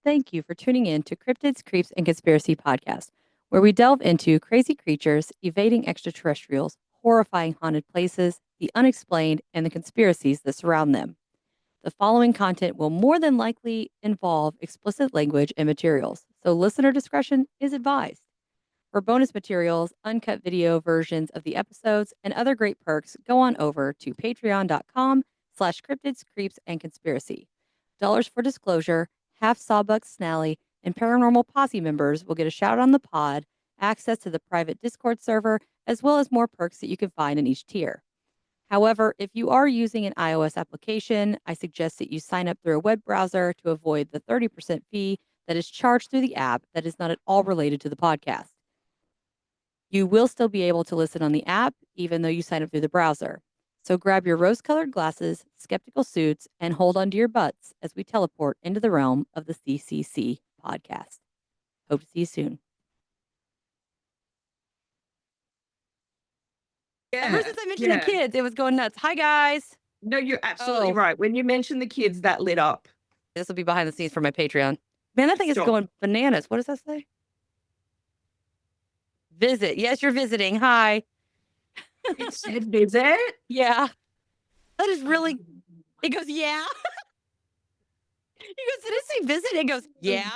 Thank you for tuning in to Cryptids, Creeps, and Conspiracy podcast, where we delve into crazy creatures, evading extraterrestrials, horrifying haunted places, the unexplained, and the conspiracies that surround them. The following content will more than likely involve explicit language and materials, so listener discretion is advised. For bonus materials, uncut video versions of the episodes, and other great perks, go on over to patreon.com/cryptids, creeps, and conspiracy. Dollars for disclosure, half Sawbuck Snally, and Paranormal Posse members will get a shout on the pod, access to the private Discord server, as well as more perks that you can find in each tier. However, if you are using an iOS application, I suggest that you sign up through a web browser to avoid the 30% fee that is charged through the app that is not at all related to the podcast. You will still be able to listen on the app, even though you sign up through the browser. So grab your rose-colored glasses, skeptical suits, and hold onto your butts as we teleport into the realm of the CCC podcast. Hope to see you soon. Ever since I mentioned the kids, it was going nuts. Hi, guys. No, you're absolutely right. When you mentioned the kids, that lit up. This will be behind the scenes for my Patreon. Man, I think it's going bananas. What does that say? Visit. Yes, you're visiting. Hi. It said visit? Yeah. That is really... It goes, yeah. He goes, did it say visit? It goes, yeah.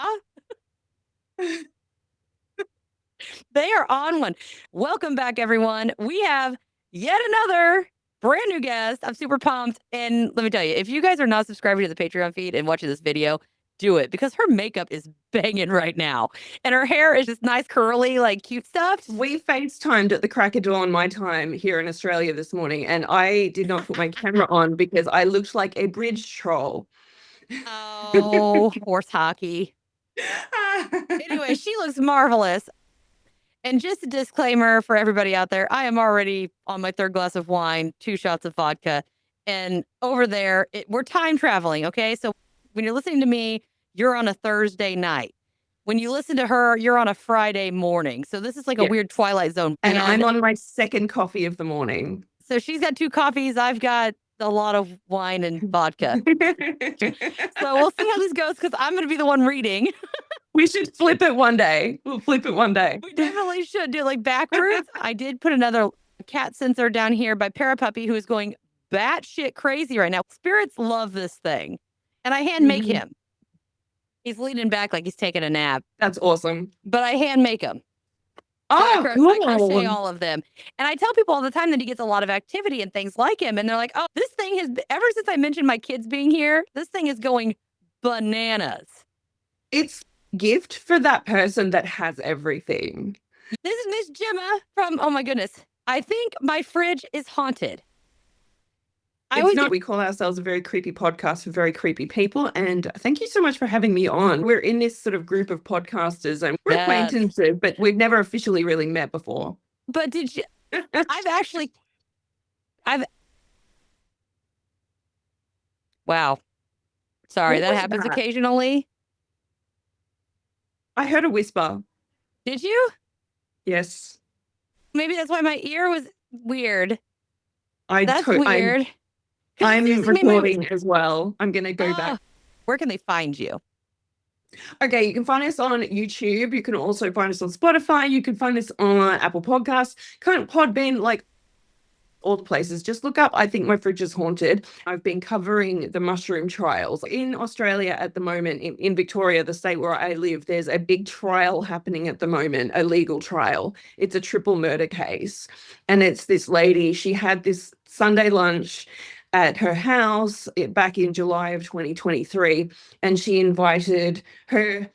They are on one. Welcome back, everyone. We have yet another brand new guest. I'm super pumped. And let me tell you, if you guys are not subscribing to the Patreon feed and watching this video, do it, because her makeup is banging right now. And her hair is just nice, curly, like cute stuff. We FaceTimed at the crack of dawn my time here in Australia this morning, and I did not put my camera on because I looked like a bridge troll. Oh, horse hockey. Anyway, she looks marvelous. And just a disclaimer for everybody out there, I am already on my third glass of wine, 2 shots of vodka. And over there, we're time traveling, okay? So when you're listening to me, you're on a Thursday night. When you listen to her, you're on a Friday morning. So this is like a weird Twilight Zone. And I'm on my second coffee of the morning. So she's got 2 coffees. I've got a lot of wine and vodka. So we'll see how this goes, because I'm going to be the one reading. We should flip it one day. We'll flip it one day. We definitely should do it like backwards. I did put another cat sensor down here by Parapuppy, who is going batshit crazy right now. Spirits love this thing. And I hand make him. He's leaning back like he's taking a nap. That's awesome. But I hand make him. Oh, cool. I crochet all of them. And I tell people all the time that he gets a lot of activity and things like him. And they're like, oh, this thing has, ever since I mentioned my kids being here, this thing is going bananas. It's gift for that person that has everything. This is Miss Gemma from, oh my goodness, I think my fridge is haunted. We call ourselves a very creepy podcast for very creepy people, and thank you so much for having me on. We're in this sort of group of podcasters, and we're acquaintances, but we've never officially really met before. But did you? Wow. Sorry, that happens occasionally. I heard a whisper. Did you? Yes. Maybe that's why my ear was weird. That's weird. I'm recording as well. I'm going to go back. Where can they find you? Okay, you can find us on YouTube. You can also find us on Spotify. You can find us on Apple Podcasts, Podbean, like all the places. Just look up, I think my fridge is haunted. I've been covering the mushroom trials. In Australia at the moment, in Victoria, the state where I live, there's a big trial happening at the moment, a legal trial. It's a triple murder case. And it's this lady, she had this Sunday lunch at her house back in July of 2023, and she invited her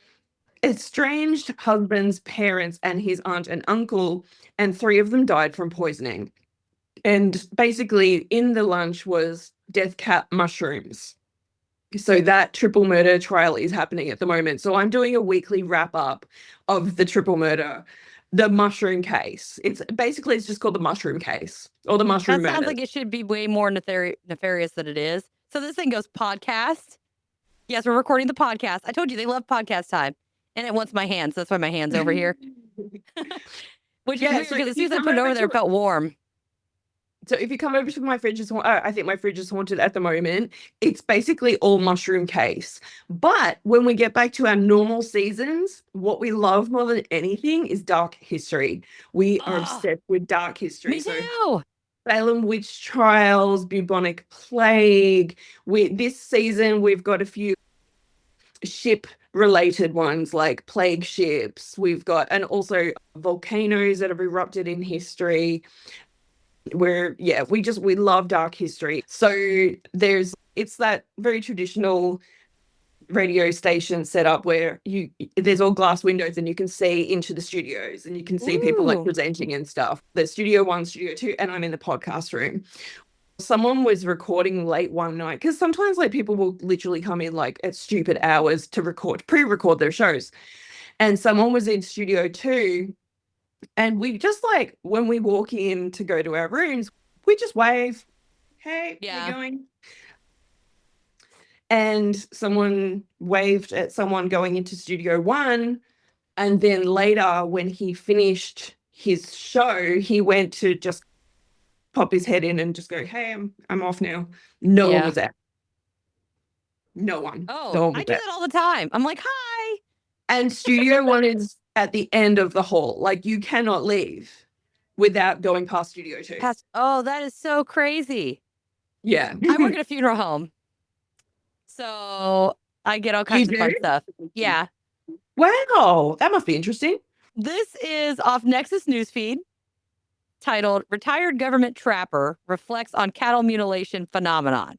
estranged husband's parents and his aunt and uncle, and 3 of them died from poisoning. And basically in the lunch was death cap mushrooms. So that triple murder trial is happening at the moment. So I'm doing a weekly wrap up of the triple murder, the mushroom case. It's just called the mushroom case, or the mushroom murder. That sounds like it should be way more nefarious than it is. So this thing goes podcast. Yes, we're recording the podcast. I told you they love podcast time. And it wants my hands. That's why my hand's over here. Which is weird, because as soon as I put it over there, it felt warm. So if you come over to my fridge is I think my fridge is haunted at the moment. It's basically all mushroom case. But when we get back to our normal seasons, what we love more than anything is dark history. We are Oh, obsessed with dark history. me So too. Salem witch trials, bubonic plague. This season we've got a few ship related ones like plague ships. We've got, and also volcanoes that have erupted in history. We love dark history. So it's that very traditional radio station setup where there's all glass windows and you can see into the studios and you can see people like Ooh. presenting and stuff. There's studio 1, studio 2, and I'm in the podcast room. Someone was recording late one night, because sometimes like people will literally come in like at stupid hours to pre-record their shows. And someone was in studio 2, and we just like, when we walk in to go to our rooms, we just wave, hey, Yeah. we're going. And someone waved at someone going into studio 1. And then later, when he finished his show, he went to just pop his head in and just go, hey, I'm off now. No one was there. No one. Oh, No one I was do there. that all the time. I'm like, hi. And studio 1 is at the end of the hall. Like, you cannot leave without going past studio 2. Oh, that is so crazy. Yeah. I work at a funeral home. So I get all kinds of fun stuff. Yeah. Wow. That must be interesting. This is off Nexus Newsfeed, titled Retired Government Trapper Reflects on Cattle Mutilation Phenomenon.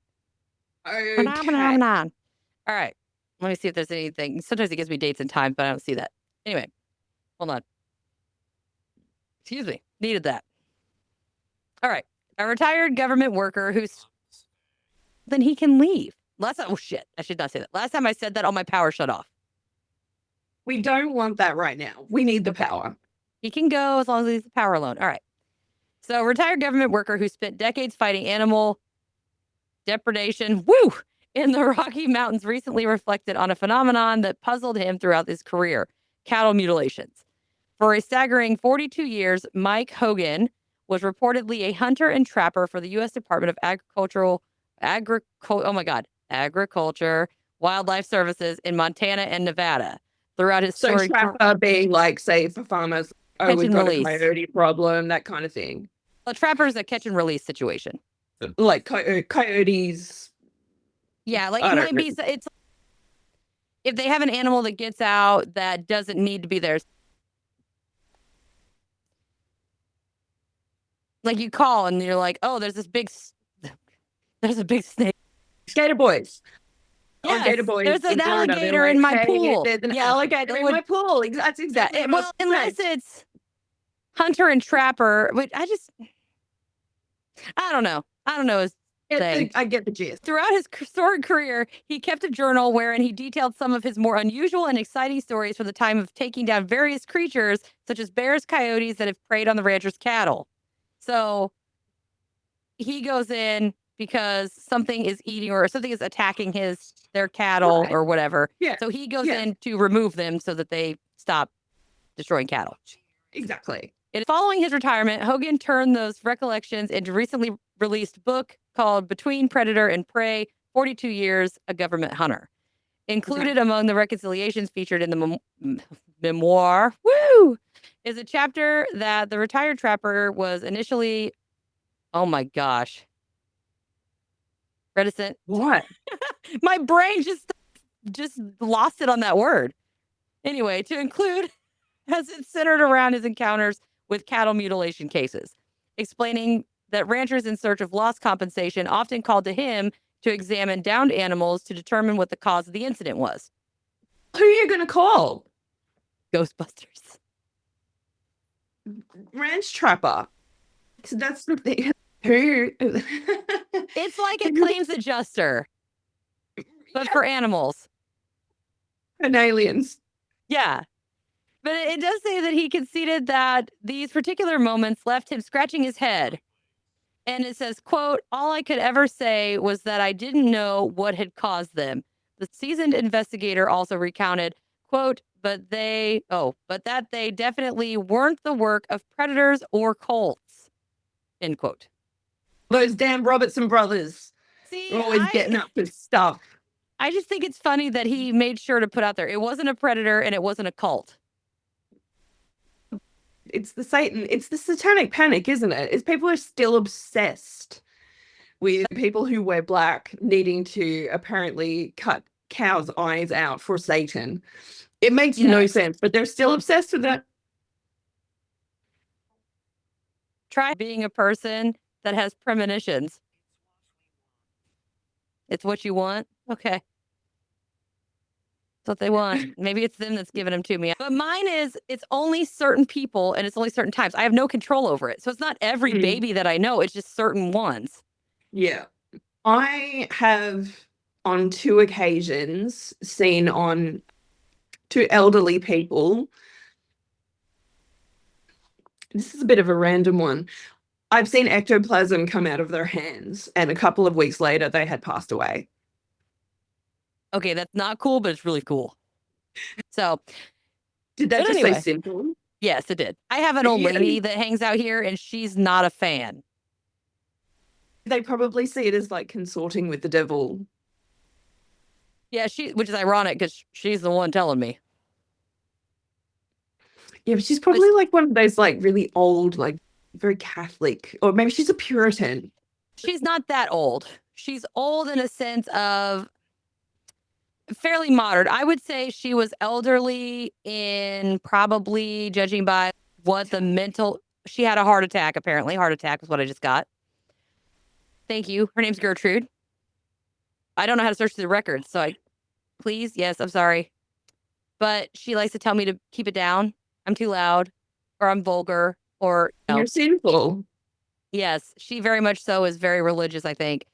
Okay. Phenomenon. All right. Let me see if there's anything. Sometimes it gives me dates and times, but I don't see that. Anyway, hold on. Excuse me. Needed that. All right. A retired government worker who's then he can leave. Oh shit. I should not say that. Last time I said that, all my power shut off. We don't want that right now. We need the power. He can go as long as he leaves the power alone. All right. So, retired government worker who spent decades fighting animal depredation, in the Rocky Mountains recently reflected on a phenomenon that puzzled him throughout his career: cattle mutilations. For a staggering 42 years, Mike Hogan was reportedly a hunter and trapper for the U.S. Department of Agriculture, Wildlife Services in Montana and Nevada. Throughout his So trapper being like, say, for farmers, we've got a coyote problem, that kind of thing. A trapper is a catch and release situation. Like coyotes. Yeah, like it might be. It's if they have an animal that gets out that doesn't need to be there. Like you call and you're like, oh, there's a big snake. Gator boys. Yes, Gator boys. There's an alligator in my pool. There's an alligator in my pool. That's exactly. Well, unless it's hunter and trapper, which I don't know. I don't know his thing. I get the gist. Throughout his storied career, he kept a journal wherein he detailed some of his more unusual and exciting stories from the time of taking down various creatures, such as bears, coyotes that have preyed on the rancher's cattle. So he goes in because something is eating or something is attacking their cattle or whatever. Yeah. So he goes in to remove them so that they stop destroying cattle. Exactly. Following his retirement, Hogan turned those recollections into a recently released book called Between Predator and Prey, 42 Years, A Government Hunter. Included among the reconciliations featured in the memoir, is a chapter that the retired trapper was initially, oh my gosh, reticent. What? My brain just lost it on that word. Anyway, to include as it centered around his encounters with cattle mutilation cases, explaining that ranchers in search of loss compensation often called to him to examine downed animals to determine what the cause of the incident was. Who are you going to call? Ghostbusters. Ranch trapper. So that's the thing. Who? It's like a claims adjuster, but for animals. And aliens. Yeah. But it does say that he conceded that these particular moments left him scratching his head. And it says, quote, all I could ever say was that I didn't know what had caused them. The seasoned investigator also recounted, quote, but that they definitely weren't the work of predators or cults, end quote. Those damn Robertson brothers See, are always getting up for stuff. I just think it's funny that he made sure to put out there it wasn't a predator and it wasn't a cult. It's the satanic panic, isn't it? It's people are still obsessed with people who wear black needing to apparently cut cows' eyes out for Satan. It makes no sense, but they're still obsessed with that. Try being a person that has premonitions. It's what you want? Okay. That's what they want. Maybe it's them that's giving them to me. But mine is, it's only certain people and it's only certain times. I have no control over it. So it's not every baby that I know. It's just certain ones. Yeah. I have on 2 occasions seen on 2 elderly people. This is a bit of a random one. I've seen ectoplasm come out of their hands, and a couple of weeks later, they had passed away. Okay, that's not cool, but it's really cool. So, did that just say simple? Yes, it did. I have an old lady that hangs out here, and she's not a fan. They probably see it as like consorting with the devil. Yeah, which is ironic because she's the one telling me. Yeah, but she's probably like one of those like really old, like very Catholic, or maybe she's a Puritan. She's not that old. She's old in a sense of fairly modern. I would say she was elderly in probably, judging by what the mental, she had a heart attack, apparently. Heart attack is what I just got. Thank you. Her name's Gertrude. I don't know how to search through the records, so please, yes, I'm sorry. But she likes to tell me to keep it down. I'm too loud, or I'm vulgar, or you're sinful. Yes, she very much so is very religious, I think.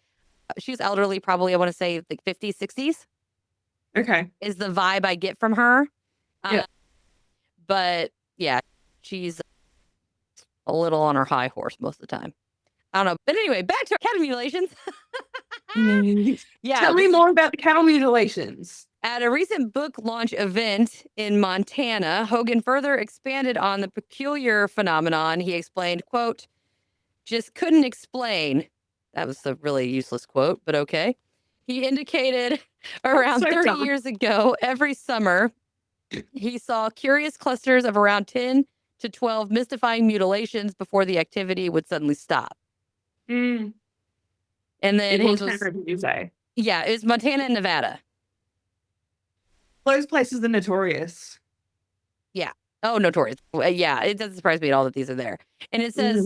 She's elderly, probably, I want to say like 50s, 60s. Okay. Is the vibe I get from her. Yeah. But yeah, she's a little on her high horse most of the time. I don't know. But anyway, back to cattle mutilations. Yeah. Tell me more about the cattle mutilations. At a recent book launch event in Montana, Hogan further expanded on the peculiar phenomenon. He explained, quote, just couldn't explain. That was a really useless quote, but okay. He indicated around 30 years ago, every summer, he saw curious clusters of around 10 to 12 mystifying mutilations before the activity would suddenly stop. And then you say? Yeah, it was Montana and Nevada. Those places are notorious. Yeah. Oh, notorious. Yeah, it doesn't surprise me at all that these are there. And it says,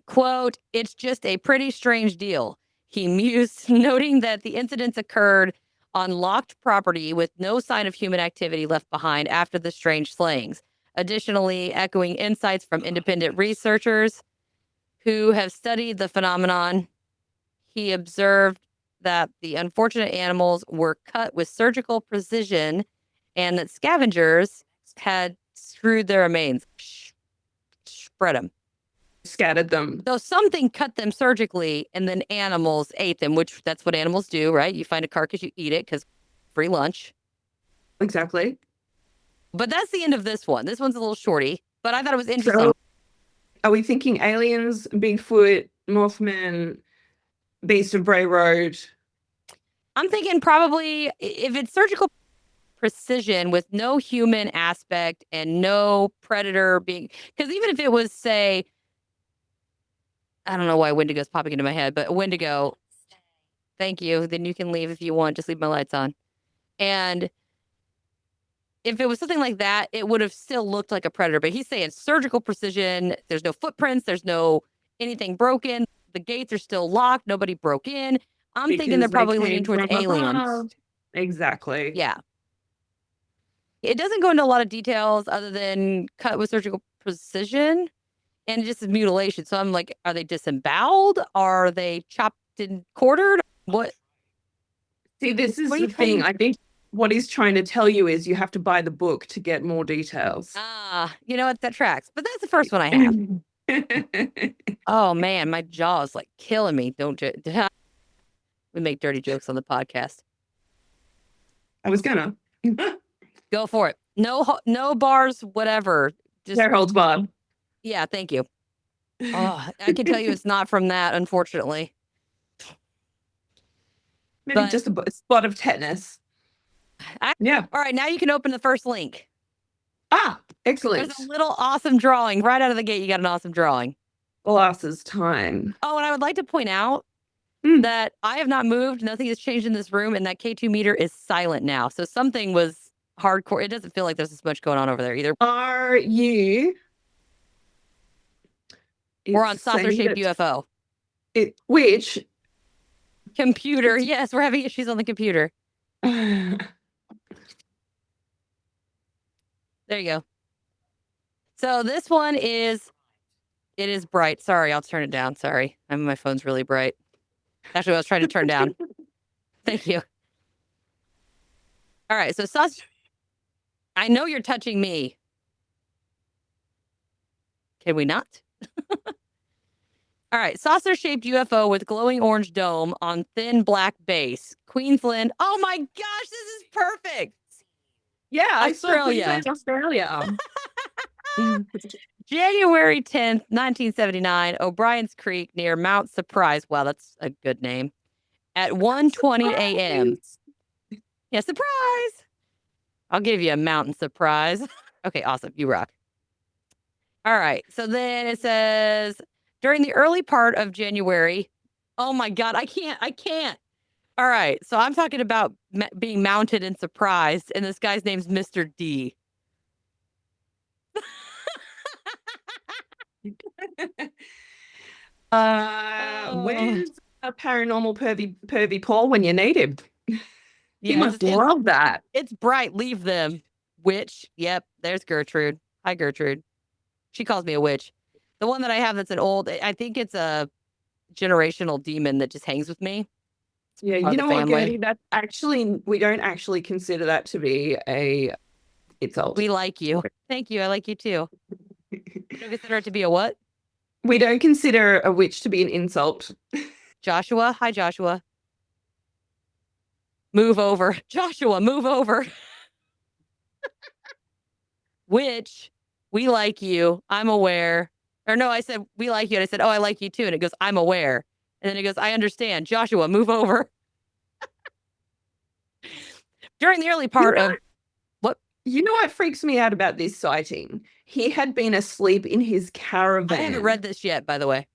quote, it's just a pretty strange deal. He mused, noting that the incidents occurred on locked property with no sign of human activity left behind after the strange slayings. Additionally, echoing insights from independent researchers who have studied the phenomenon, he observed that the unfortunate animals were cut with surgical precision and that scavengers had screwed their remains, spread them. Scattered them. So something cut them surgically and then animals ate them, which that's what animals do, right? You find a carcass, you eat it because free lunch. Exactly. But that's the end of this one. This one's a little shorty, but I thought it was interesting. So, are we thinking aliens, Bigfoot, Mothman, Beast of Bray Road? I'm thinking probably if it's surgical precision with no human aspect and no predator being, because even if it was, say, I don't know why Wendigo's popping into my head, but Wendigo, thank you. Then you can leave if you want. Just leave my lights on. And if it was something like that, it would have still looked like a predator. But he's saying surgical precision. There's no footprints. There's no anything broken. The gates are still locked. Nobody broke in. I'm thinking they're probably leaning towards aliens. Exactly. Yeah. It doesn't go into a lot of details other than cut with surgical precision and just mutilation. So I'm like, are they disemboweled? Are they chopped and quartered? What? See, this is the thing. I think what he's trying to tell you is you have to buy the book to get more details. You know what? That tracks. But that's the first one I have. Oh, man, my jaw is like killing me. Don't you? We make dirty jokes on the podcast. I was gonna. Go for it. No bars, whatever. Just holds Bob. Yeah, thank you. Oh, I can tell you it's not from that, unfortunately. Maybe But just a spot of tetanus. Yeah. all right, now you can open the first link. Ah, There's excellent. a little awesome drawing right out of the gate. You got an awesome drawing. Glasses time. Oh, and I would like to point out Mm. that I have not moved. Nothing has changed in this room, and that K2 meter is silent now. So something was hardcore. It doesn't feel like there's as much going on over there either. Are you? We're It's on saucer saying shaped that UFO. which Computer. Yes, we're having issues on the computer. There you go. So this one is, it is bright. Sorry, I'll turn it down. Sorry. My phone's really bright. Actually, I was trying to turn down. Thank you. All right. So I know you're touching me. Can we not? All right. Saucer shaped UFO with glowing orange dome on thin black base. Queensland. Oh my gosh, this is perfect. Yeah, I saw Australia. Queensland, Australia. January 10th, 1979, O'Brien's Creek near Mount Surprise. Wow, that's a good name. At 1:20 a.m. Yeah, surprise. I'll give you a mountain surprise. Okay, awesome. You rock. All right. So then it says during the early part of January. Oh my God, I can't. I can't. All right. So I'm talking about being mounted and surprised, and this guy's name's Mr. D. Where's a paranormal pervy Paul when you need him? He Yeah, must love that. it's bright. Leave them. Witch. Yep. There's Gertrude. Hi, Gertrude. She calls me a witch. The one that I have that's an old, I think it's a generational demon that just hangs with me. Yeah, Part you of the know what, family. Gertie? That's actually, we don't actually consider that to be a insult. We like you. Thank you. I like you too. You don't consider it to be a what? We don't consider a witch to be an insult. Joshua. Hi, Joshua. Move over. Joshua, move over. Witch, we like you. I'm aware. Or no, I said, we like you. And I said, oh, I like you too. And it goes, I'm aware. And then it goes, I understand. Joshua, move over. During the early part of what? You know what freaks me out about this sighting? He had been asleep in his caravan. I haven't read this yet, by the way.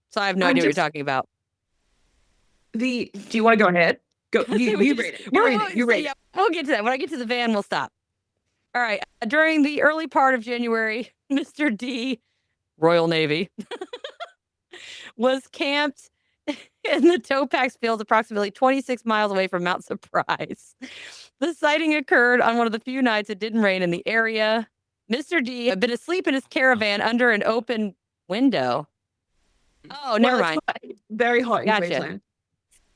So I have no idea what you're talking about. Do you want to go ahead? Go. You read it. You read it. Yeah, we'll get to that. When I get to the van, we'll stop. All right. During the early part of January, Mr. D, Royal Navy, was camped in the Towpax Fields approximately 26 miles away from Mount Surprise. The sighting occurred on one of the few nights it didn't rain in the area. Mr. D had been asleep in his caravan under an open window. Oh, never mind. Very hot in Gotcha. Queensland.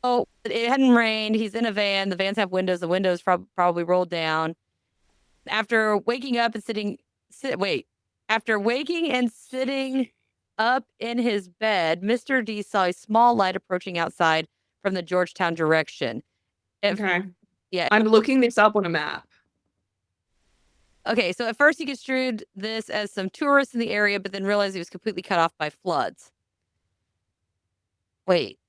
Oh, it hadn't rained. He's in a van. The vans have windows. The windows probably rolled down. After waking up and after waking and sitting up in his bed, Mr. D saw a small light approaching outside from the Georgetown direction. Okay. Yeah. I'm looking this up on a map. Okay, so at first he construed this as some tourists in the area, but then realized he was completely cut off by floods. Wait,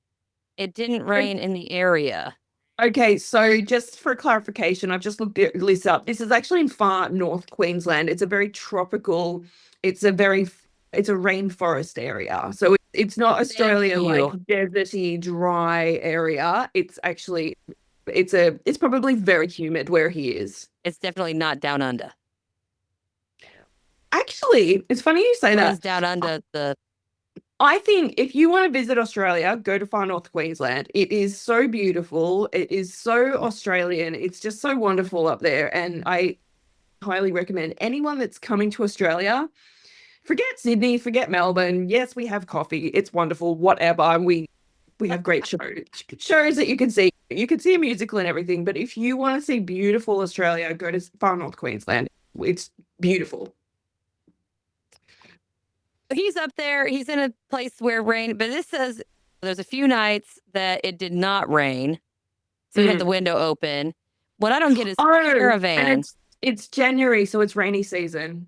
it didn't rain in the area. Okay, so just for clarification, I've just looked this up. This is actually in far north Queensland. It's a very tropical, it's a rainforest area. So it's not Australia like deserty, dry area. It's actually, it's probably very humid where he is. It's definitely not down under. Actually, it's funny you say that. It's down under I think if you want to visit Australia, go to far north Queensland. It is so beautiful. It is so Australian. It's just so wonderful up there. And I highly recommend anyone that's coming to Australia, forget Sydney, forget Melbourne. Yes, we have coffee. It's wonderful, whatever. We have great shows that you can see. You can see a musical and everything. But if you want to see beautiful Australia, go to far north Queensland. It's beautiful. He's up there. He's in a place where rain, but this says there's a few nights that it did not rain. So he had the window open. What I don't get is caravan. It's January, so it's rainy season.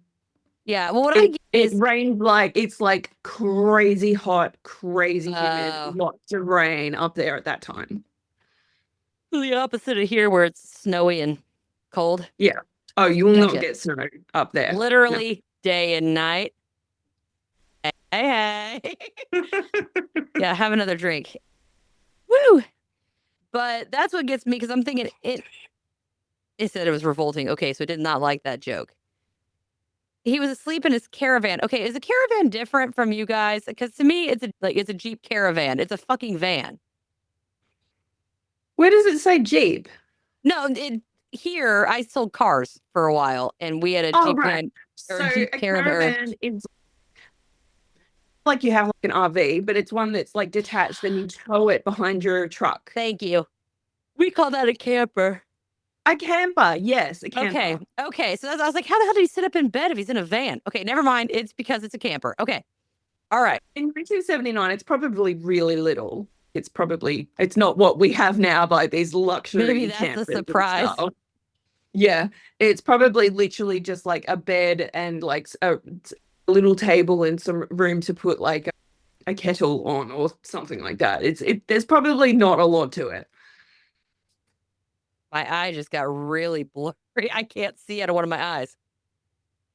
Yeah. Well, what I It get it is rained like it's like crazy hot, crazy humid, uh, lots of rain up there at that time. the opposite of here where it's snowy and cold. Yeah. Oh, you will not Gotcha. get snow up there. No. Literally day and night. Hey, hey. Yeah, have another drink. Woo! But that's what gets me because I'm thinking it said it was revolting. Okay, so it did not like that joke. He was asleep in his caravan. Okay, is a caravan different from you guys? Because to me, it's a Jeep Caravan. It's a fucking van. Where does it say Jeep? No, here I sold cars for a while, and we had a Oh, Jeep right. Grand or So a Jeep a Caravan. Or, caravan is like you have like an RV, but it's one that's like detached and you tow it behind your truck. thank you. We call that a camper. A camper, yes, a Okay, camper. okay. So I was like, how the hell did he sit up in bed if he's in a van? Okay, never mind. It's because it's a camper. Okay, all right. In 1979, it's probably really little. It's not what we have now, like these Maybe luxury that's the campers and surprise. stuff. Yeah, it's probably literally just like a bed and like a little table and some room to put like a kettle on or something like that. There's probably not a lot to it. My eye just got really blurry. I can't see out of one of my eyes.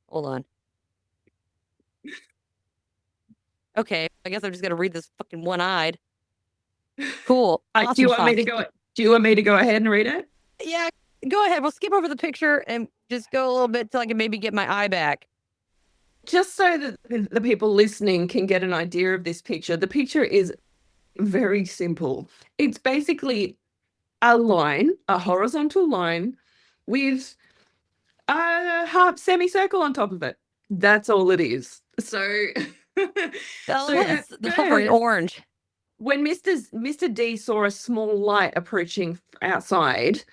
Hold on. Okay, I guess I'm just gonna read this fucking one-eyed. Cool. Do you Awesome want me sauce. to go? Do you want me to go ahead and read it? Yeah, go ahead. We'll skip over the picture and just go a little bit till I can maybe get my eye back. Just so that the people listening can get an idea of this picture. The picture is very simple. It's basically a line, a horizontal line with a half semicircle on top of it. That's all it is. So, Oh, so at the hovering first, orange. when Mr. D saw a small light approaching outside,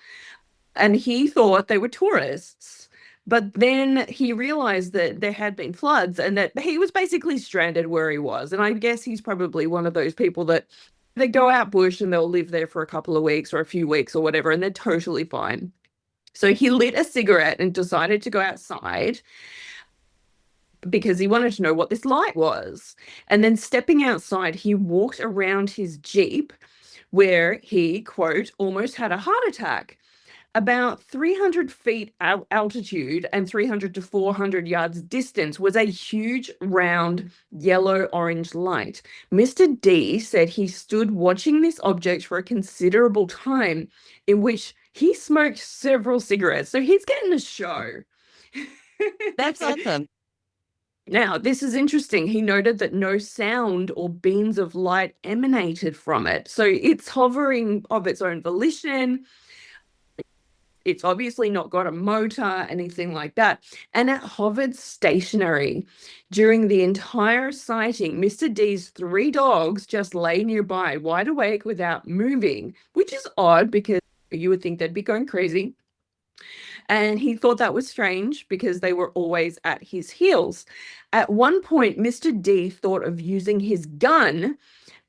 and he thought they were tourists. But then he realized that there had been floods and that he was basically stranded where he was. And I guess he's probably one of those people that they go out bush and they'll live there for a couple of weeks or a few weeks or whatever, and they're totally fine. So he lit a cigarette and decided to go outside because he wanted to know what this light was. And then stepping outside, he walked around his Jeep where he, quote, almost had a heart attack. About 300 feet altitude and 300 to 400 yards distance was a huge, round, yellow-orange light. Mr. D said he stood watching this object for a considerable time, in which he smoked several cigarettes. So he's getting a show. That's awesome. Now, this is interesting. He noted that no sound or beams of light emanated from it. So it's hovering of its own volition. It's obviously not got a motor, anything like that. And it hovered stationary. During the entire sighting, Mr. D's 3 dogs just lay nearby, wide awake without moving, which is odd because you would think they'd be going crazy. And he thought that was strange because they were always at his heels. At one point, Mr. D thought of using his gun,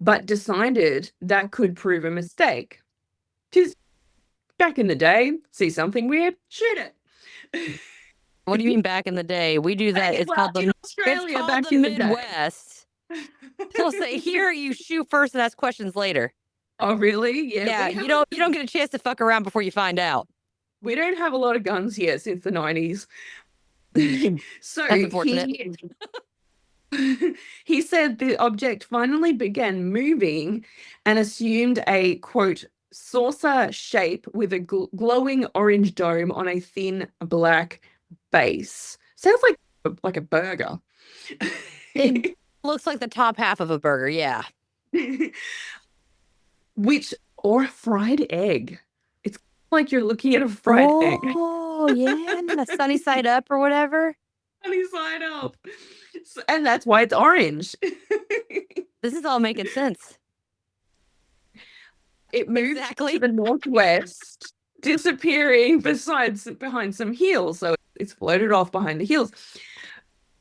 but decided that could prove a mistake. Because back in the day, see something weird, shoot it. What do you mean back in the day? We do that. It's Well, called in it's Australia called back the in the day. Midwest. They'll say here you shoot first and ask questions later. Oh, really? Yeah, you don't get a chance to fuck around before you find out. We don't have a lot of guns here since the 90s. So That's unfortunate. he said the object finally began moving and assumed a, quote, saucer shape with a glowing orange dome on a thin black base. Sounds like a burger. It looks like the top half of a burger. Yeah. Or a fried egg. It's like you're looking at a fried egg. Oh, yeah. And the sunny side up or whatever. Sunny side up. And that's why it's orange. This is all making sense. It moved to the northwest, disappearing behind some hills. So it's floated off behind the hills.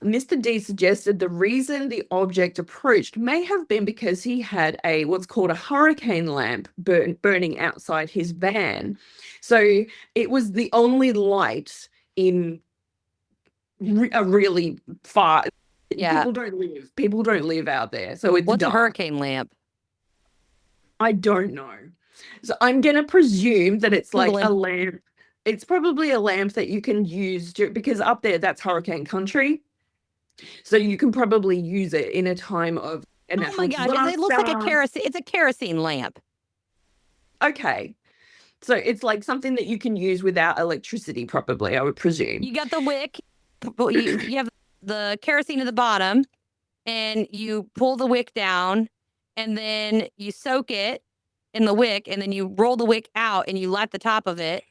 Mr. D suggested the reason the object approached may have been because he had what's called a hurricane lamp burning outside his van. So it was the only light in are really far. Yeah. People don't live out there, so it's What's a dark. hurricane lamp? I don't know. So I'm gonna presume that it's like a Googling. lamp. It's probably a lamp that you can use because up there that's hurricane country. So you can probably use it in a time of a Oh my natural gosh, it looks like a disaster. kerosene. It's a kerosene lamp. Okay. So it's like something that you can use without electricity, probably, I would presume. You got the wick. You have the kerosene at the bottom, and you pull the wick down, and then you soak it in the wick, and then you roll the wick out, and you light the top of it.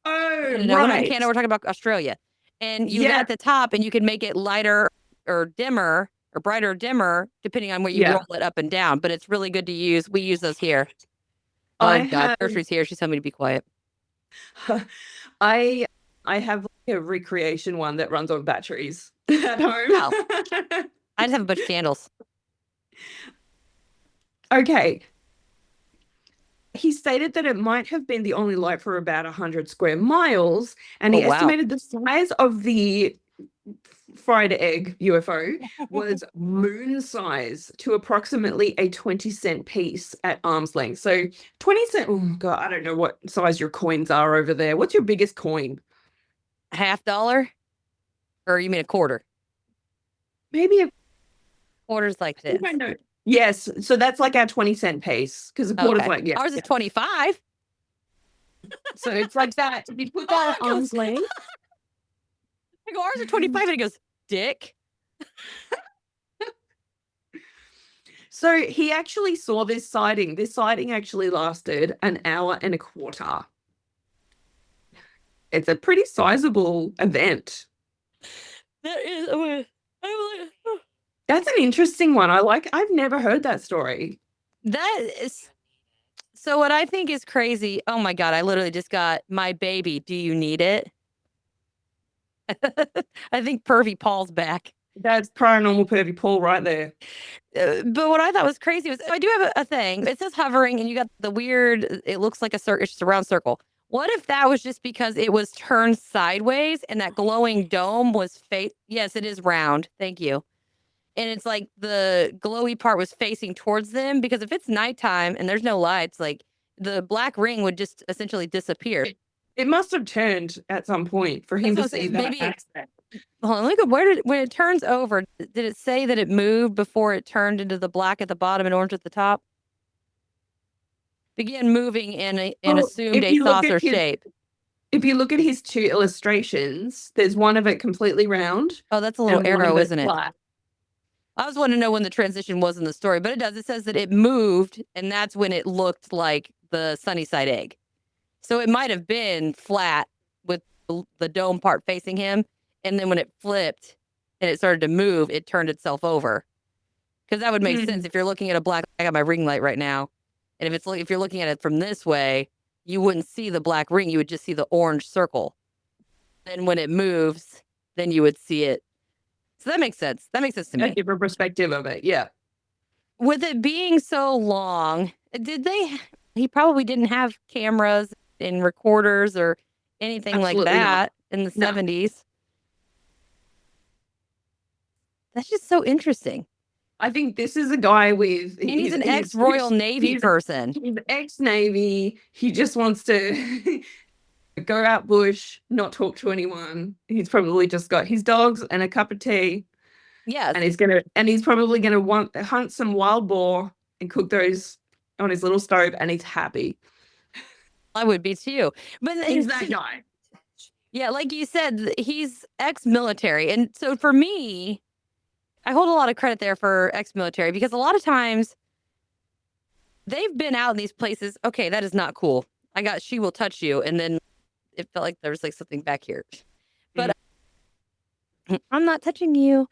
Oh, No, we're not in right. Canada. We're talking about Australia. And you Yeah. light the top, and you can make it lighter or dimmer or brighter or dimmer depending on where you Yeah. roll it up and down. But it's really good to use. We use those here. I Oh God, have Nursery's here. She's telling me to be quiet. I I have like a recreation one that runs on batteries at Oh, home. I just have a bunch of candles. Okay. He stated that it might have been the only light for about 100 square miles, and Oh he wow. estimated the size of the fried egg UFO was moon size to approximately a 20-cent piece at arm's length. So 20 cent, oh God, I don't know what size your coins are over there. What's your biggest coin? $50, or you mean a quarter? Maybe a, Quarters like I think this. I know. Yes, so that's like our 20-cent piece because a quarter's Okay. like, yeah. Ours is 25. So it's like that. If you put Oh, that it at goes, arm's length, I go, ours are 25. And he goes, Dick. so he actually saw this sighting. This sighting actually lasted an hour and a quarter. It's a pretty sizable event. That is, That's an interesting one. I've never heard that story. that is. So what I think is crazy. Oh my God, I literally just got my baby. Do you need it? I think Pervy Paul's back. That's paranormal pervy Paul right there. But what I thought was crazy was I do have a thing. It says hovering, and you got the weird. It looks like a circle. It's just a round circle. What if that was just because it was turned sideways and that glowing dome was face? Yes, it is round. Thank you. And it's like the glowy part was facing towards them because if it's nighttime and there's no lights, like the black ring would just essentially disappear. It must have turned at some point for him That's what to I'm see saying. that Maybe accent. hold on, look at where did when it turns over, did it say that it moved before it turned into the black at the bottom and orange at the top? Began moving and Well, assumed a saucer shape. if you look at his two illustrations, there's one of it completely round Oh, that's a little and one of arrow, it isn't it? flat. I was wanting to know when the transition was in the story, but it does. It says that it moved, and that's when it looked like the sunny side egg. So it might have been flat with the dome part facing him, and then when it flipped and it started to move, it turned itself over. Because that would make Hmm. sense if you're looking at a black. I got my ring light right now, and if you're looking at it from this way, you wouldn't see the black ring. You would just see the orange circle. Then when it moves, then you would see it. So that makes sense. That makes sense to A me. different perspective of it. Yeah. With it being so long, did they? He probably didn't have cameras and recorders or anything like Absolutely not. that in the No. 70s. That's just so interesting. I think this is a guy with And he's an ex Royal Navy person. he's ex-Navy. He just wants to go out bush, not talk to anyone. He's probably just got his dogs and a cup of tea, Yes, and he's probably gonna want hunt some wild boar and cook those on his little stove, and he's happy. I would be too. But He's that guy. yeah, like you said, he's ex-military. And so for me, I hold a lot of credit there for ex-military because a lot of times they've been out in these places. Okay, that is not cool. She will touch you. And then it felt like there was like something back here. But I'm not touching you.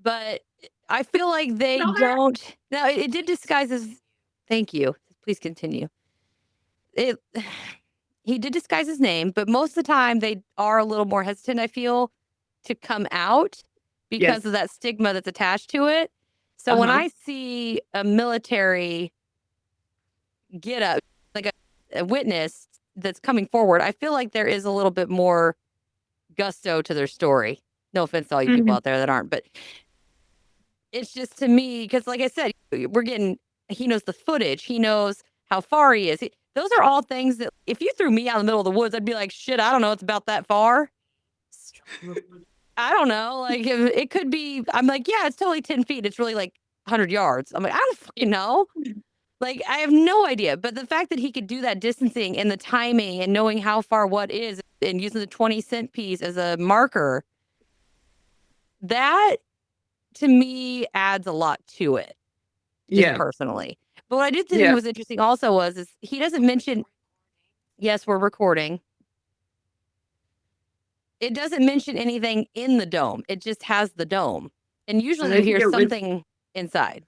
But I feel like they Stop it. don't. Now, it did disguise as, thank you. Please continue. It, he did disguise his name, but most of the time they are a little more hesitant, I feel, to come out because Yes. of that stigma that's attached to it. So when Uh-huh. I see a military get up, like a witness that's coming forward, I feel like there is a little bit more gusto to their story. No offense to all you people out there that aren't, but it's just to me, because like I said, he knows the footage. He knows how far he is. Those are all things that if you threw me out in the middle of the woods, I'd be like, shit, I don't know. It's about that far. I don't know. Like it could be, I'm like, yeah, it's totally 10 feet. It's really like 100 yards. I'm like, I don't fucking know. Like, I have no idea. But the fact that he could do that distancing and the timing and knowing how far what is and using the 20-cent piece as a marker, that to me adds a lot to it, just Yeah. personally. But what I did think Yeah. was interesting also is he doesn't mention, yes, we're recording. It doesn't mention anything in the dome. It just has the dome. And I usually you don't think hear it was something inside.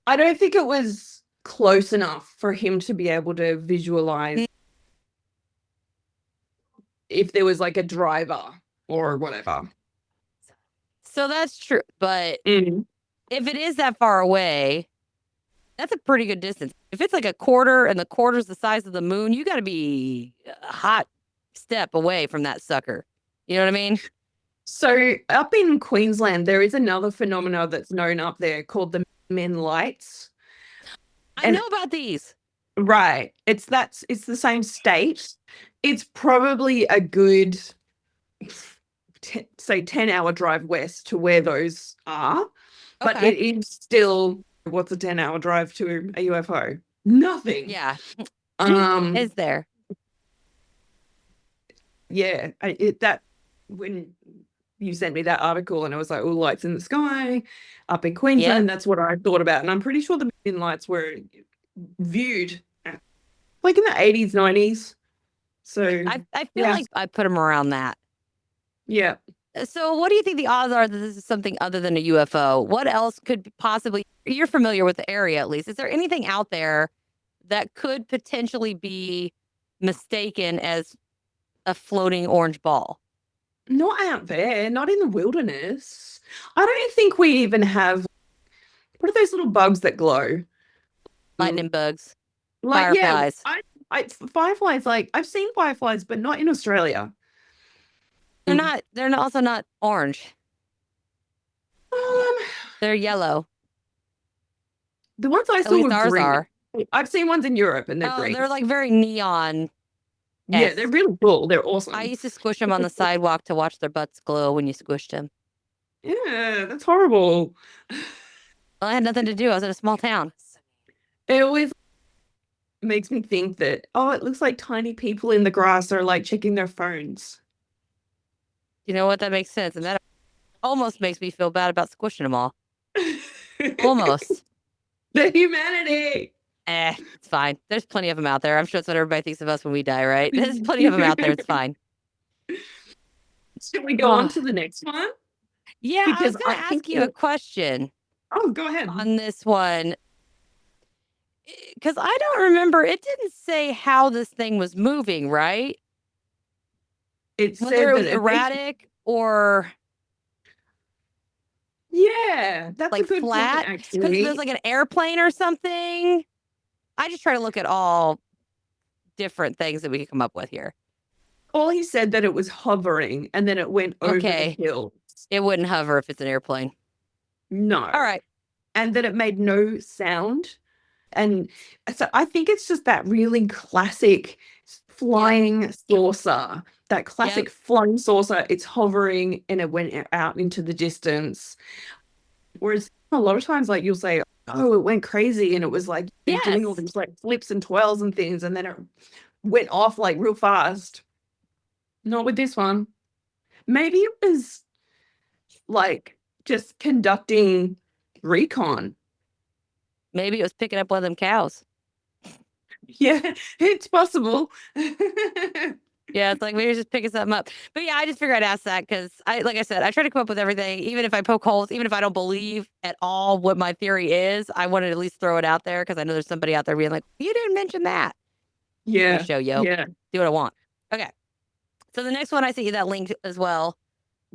I don't think it was close enough for him to be able to visualize if there was like a driver or whatever. So that's true. But Mm. if it is that far away, that's a pretty good distance. If it's like a quarter and the quarter's the size of the moon, you got to be a hot step away from that sucker. You know what I mean? So up in Queensland, there is another phenomena that's known up there called the men lights. I And know about these. right, it's the same state. It's probably a good say 10-hour drive west to where those are, but Okay. it is still what's a 10-hour drive to a UFO? Nothing. Yeah. Um Is there? yeah, that when you sent me that article and it was like all lights in the sky up in Yep. Queensland, that's what I thought about. And I'm pretty sure the Midnight Lights were viewed like in the 80s, 90s. So I feel like I put them around that. yeah. So what do you think the odds are that this is something other than a UFO? What else could possibly, you're familiar with the area at least. Is there anything out there that could potentially be mistaken as a floating orange ball? Not out there, not in the wilderness. I don't think we even have what are those little bugs that glow? Lightning bugs, Like, yeah, fireflies. fireflies, like I've seen fireflies, but not in Australia. They're also not orange. Um, They're yellow. the ones I At saw least were ours green. are. I've seen ones in Europe and they're Oh, green. they're like very neon. Yeah, they're really cool. They're awesome. I used to squish them on the sidewalk to watch their butts glow when you squished them. Yeah, that's horrible. Well, I had nothing to do. I was in a small town. It always makes me think that, oh, it looks like tiny people in the grass are like checking their phones. You know what? That makes sense. And that almost makes me feel bad about squishing them all. Almost. The humanity. It's fine. There's plenty of them out there. I'm sure that's what everybody thinks of us when we die, right? There's plenty of them out there. It's fine. Should we go on to the next one? Yeah, I was Because going to ask you a question Oh, go ahead. on this one. Because I don't remember. It didn't say how this thing was moving, right? It Whether said it that was erratic or yeah, that's a like good point, flat. Because actually. it was like an airplane or something. I just try to look at all different things that we could come up with here. All he said that it was hovering and then it went over Okay. the hill. It wouldn't hover if it's an airplane. No. All right. And that it made no sound. And so I think it's just that really classic flying saucer, that classic flying saucer. It's hovering and it went out into the distance. Whereas a lot of times, like you'll say, oh, it went crazy and it was like doing all these like flips and twirls and things, and then it went off like real fast. Not with this one. Maybe it was like just conducting recon. Maybe it was picking up one of them cows. Yeah, it's possible. Yeah, it's like maybe just picking something up. But yeah, I just figured I'd ask that because like I said, I try to come up with everything, even if I poke holes, even if I don't believe at all what my theory is, I want to at least throw it out there because I know there's somebody out there being like, you didn't mention that. Yeah. My show, yo. Yeah. Do what I want. Okay. So the next one, I sent you that link as well.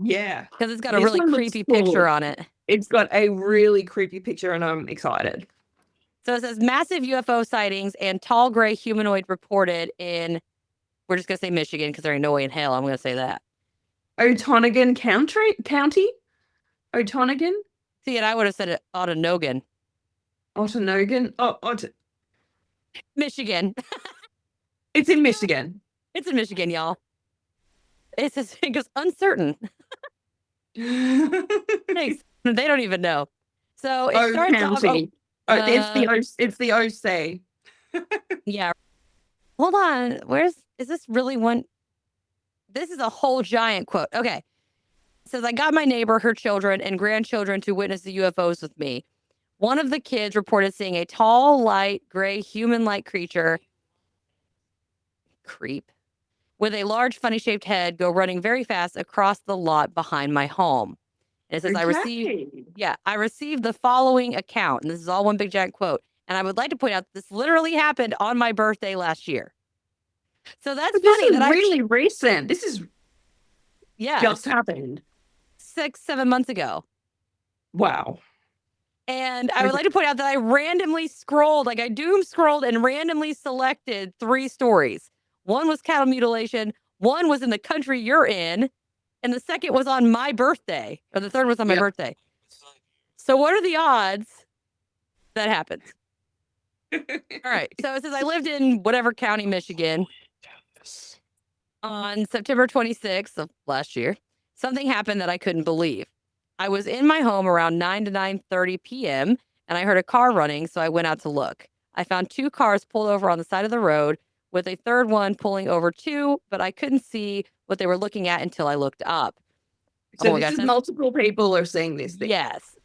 Yeah. Because it's got a really creepy picture on it. It's got a really creepy picture and I'm excited. So it says massive UFO sightings and tall gray humanoid reported in, we're just going to say Michigan because there ain't no way in hell I'm going to say that. Otonagon County? Otonagon? See, and I would have said it Otonogan, Otonogan? Michigan. It's in Michigan. It's in Michigan, y'all. It says it goes uncertain. Thanks. They don't even know. So it starts off. County. It's the OC. Yeah. Hold on. Is this really one? This is a whole giant quote. Okay. It says, I got my neighbor, her children, and grandchildren to witness the UFOs with me. One of the kids reported seeing a tall, light, gray, human like creature, creep, with a large, funny shaped head go running very fast across the lot behind my home. And it says, I received the following account. And this is all one big giant quote. And I would like to point out this literally happened on my birthday last year. So that's But funny. This is really recent. This is just happened 6-7 months ago. Wow. And I would like to point out that I randomly scrolled, like I doom scrolled and randomly selected 3 stories. One was cattle mutilation, one was in the country you're in, and the second was on my birthday, or the third was on my birthday. So what are the odds that happens? All right. So it says I lived in whatever county, Michigan. On September 26th of last year, something happened that I couldn't believe. I was in my home around 9 to 9:30 p.m. and I heard a car running, so I went out to look. I found 2 cars pulled over on the side of the road with a third one pulling over too, but I couldn't see what they were looking at until I looked up. So this is multiple people are saying this thing. Yes.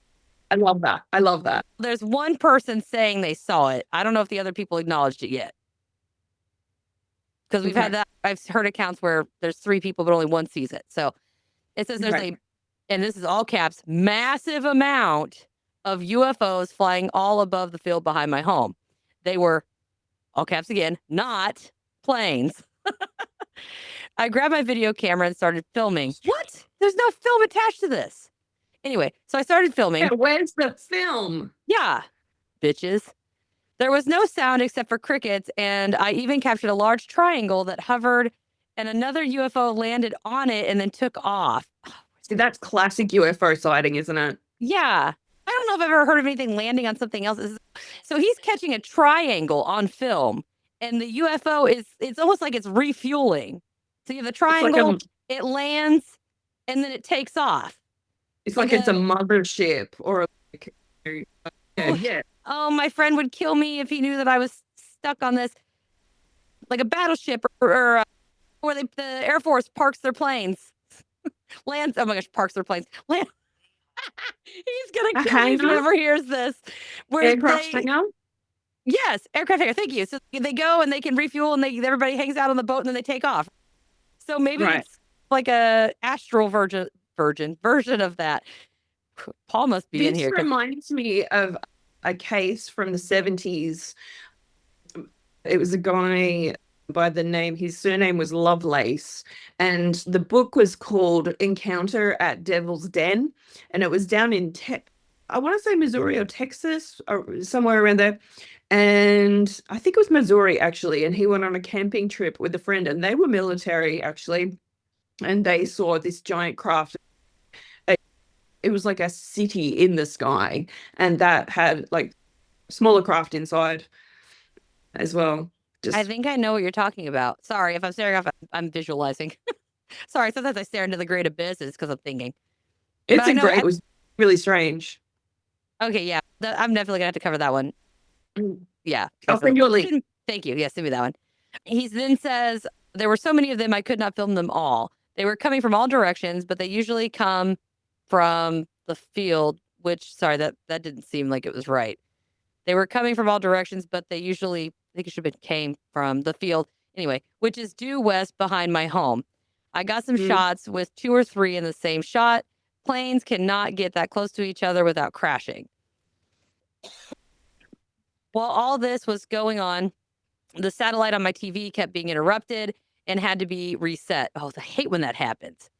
I love that. I love that. There's one person saying they saw it. I don't know if the other people acknowledged it yet. Because we've had that. I've heard accounts where there's 3 people, but only one sees it. So it says there's and this is all caps, massive amount of UFOs flying all above the field behind my home. They were, all caps again, not planes. I grabbed my video camera and started filming. What? There's no film attached to this. Anyway, so I started filming. Yeah, where's the film? Yeah, bitches. There was no sound except for crickets, and I even captured a large triangle that hovered, and another UFO landed on it and then took off. See, that's classic UFO sighting, isn't it? Yeah. I don't know if I've ever heard of anything landing on something else. So he's catching a triangle on film, and the UFO it's almost like it's refueling. So you have the triangle, it lands, and then it takes off. It's like it's a mothership or yeah. Oh, my friend would kill me if he knew that I was stuck on this, like a battleship or where the Air Force parks their planes. Lands. Oh my gosh, parks their planes. Land. He's gonna kill me if he ever hears this. Aircraft hangar? Yes, aircraft hangar. Thank you. So they go and they can refuel and everybody hangs out on the boat and then they take off. So maybe it's like a astral version of that. Paul must be in here. This reminds me of a case from the 70s. It was a guy by the name, his surname was Lovelace, and the book was called Encounter at Devil's Den, and it was down in I want to say Missouri or Texas or somewhere around there, and I think it was Missouri actually, and he went on a camping trip with a friend, and they were military actually, and they saw this giant craft. It was like a city in the sky, and that had like smaller craft inside as well. I think I know what you're talking about. Sorry, if I'm staring off, I'm visualizing. Sorry, sometimes I stare into the great abyss because I'm thinking. It was really strange. Okay, yeah. I'm definitely going to have to cover that one. Yeah. I'll send you a link. Thank you. Yeah, send me that one. He then says, there were so many of them, I could not film them all. They were coming from all directions, but they usually come from the field, which, sorry, that didn't seem like it was right. They were coming from all directions, but they usually, I think it should have been came from the field. Anyway, which is due west behind my home. I got some shots with 2 or 3 in the same shot. Planes cannot get that close to each other without crashing. While all this was going on, the satellite on my TV kept being interrupted and had to be reset. Oh, I hate when that happens.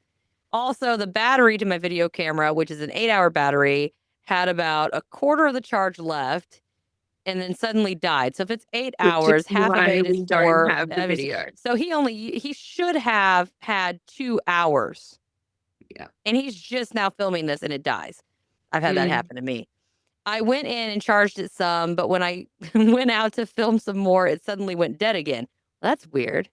Also, the battery to my video camera, which is an 8-hour battery, had about a quarter of the charge left and then suddenly died. So if it's 8 hours, half of it is don't have the video. So he should have had 2 hours Yeah. And he's just now filming this and it dies. I've had that Mm. happen to me. I went in and charged it some, but when I went out to film some more, it suddenly went dead again. That's weird.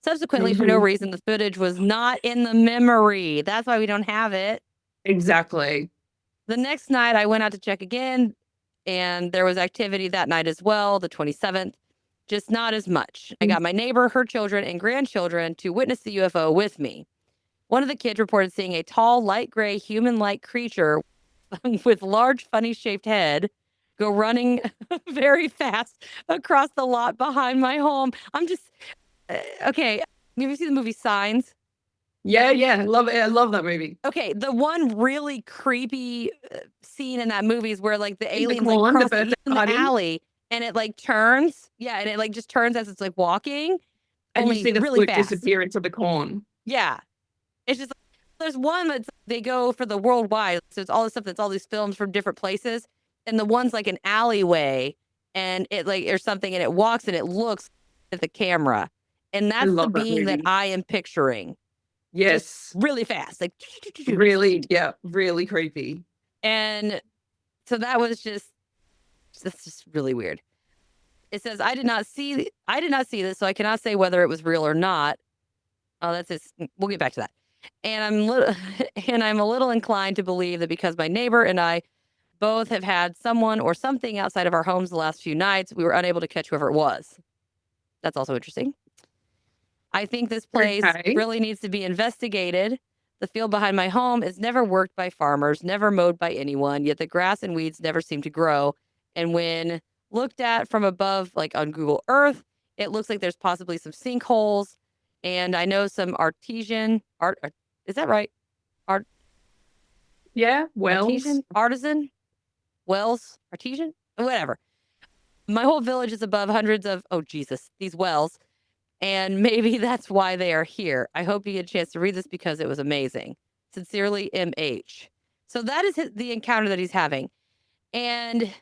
Subsequently, for no Mhm. reason, the footage was not in the memory. That's why we don't have it. Exactly. The next night, I went out to check again, and there was activity that night as well, the 27th, just not as much. I Mm. got my neighbor, her children, and grandchildren to witness the UFO with me. One of the kids reported seeing a tall, light gray, human like creature with large, funny shaped head go running very fast across the lot behind my home. I'm just, okay. Have you ever seen the movie Signs? Yeah, yeah. I love it. I love that movie. Okay, the one really creepy scene in that movie is where like the In the aliens like corn, the cross the, birthday in the party, alley and it like turns. Yeah, and it like just turns as it's like walking, and you only see the really flute fast. disappear into the corn. Yeah. It's just there's one that's they go for the worldwide. So it's all this stuff that's all these films from different places. And the one's like an alleyway and it like or something and it walks and it looks at the camera. And I that's the love that being that movie. I am picturing. Just Yes. really fast. Like Really, yeah, really creepy. and so that was just that's just really weird. It says I did not see this, so I cannot say whether it was real or not. Oh, that's it. We'll get back to that. And and I'm a little inclined to believe that because my neighbor and I both have had someone or something outside of our homes the last few nights, we were unable to catch whoever it was. That's also interesting. I think this place Okay. really needs to be investigated. The field behind my home is never worked by farmers, never mowed by anyone, yet the grass and weeds never seem to grow. And when looked at from above, like on Google Earth, it looks like there's possibly some sinkholes. And I know some is that right? Art, Yeah, Wells. artisan, wells, artesian, whatever. My whole village is above hundreds of, oh, Jesus, these wells. And maybe that's why they are here. I hope you get a chance to read this because it was amazing. Sincerely, MH. So that is the encounter that he's having. And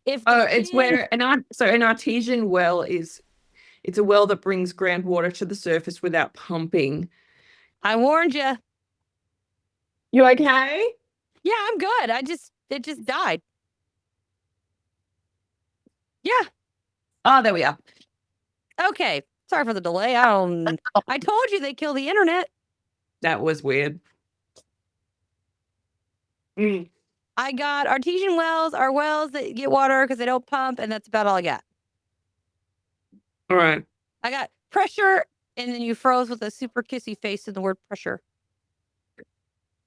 if the Oh, it's kid, where an artesian well is. It's a well that brings groundwater to the surface without pumping. I warned you. You okay? Yeah, I'm good. It just died. Yeah. Oh, there we are. Okay. Sorry for the delay. I told you they kill the internet. That was weird. Mm. I got artesian wells are wells that get water because they don't pump, and that's about all I got. All right. I got pressure, and then you froze with a super kissy face in the word pressure.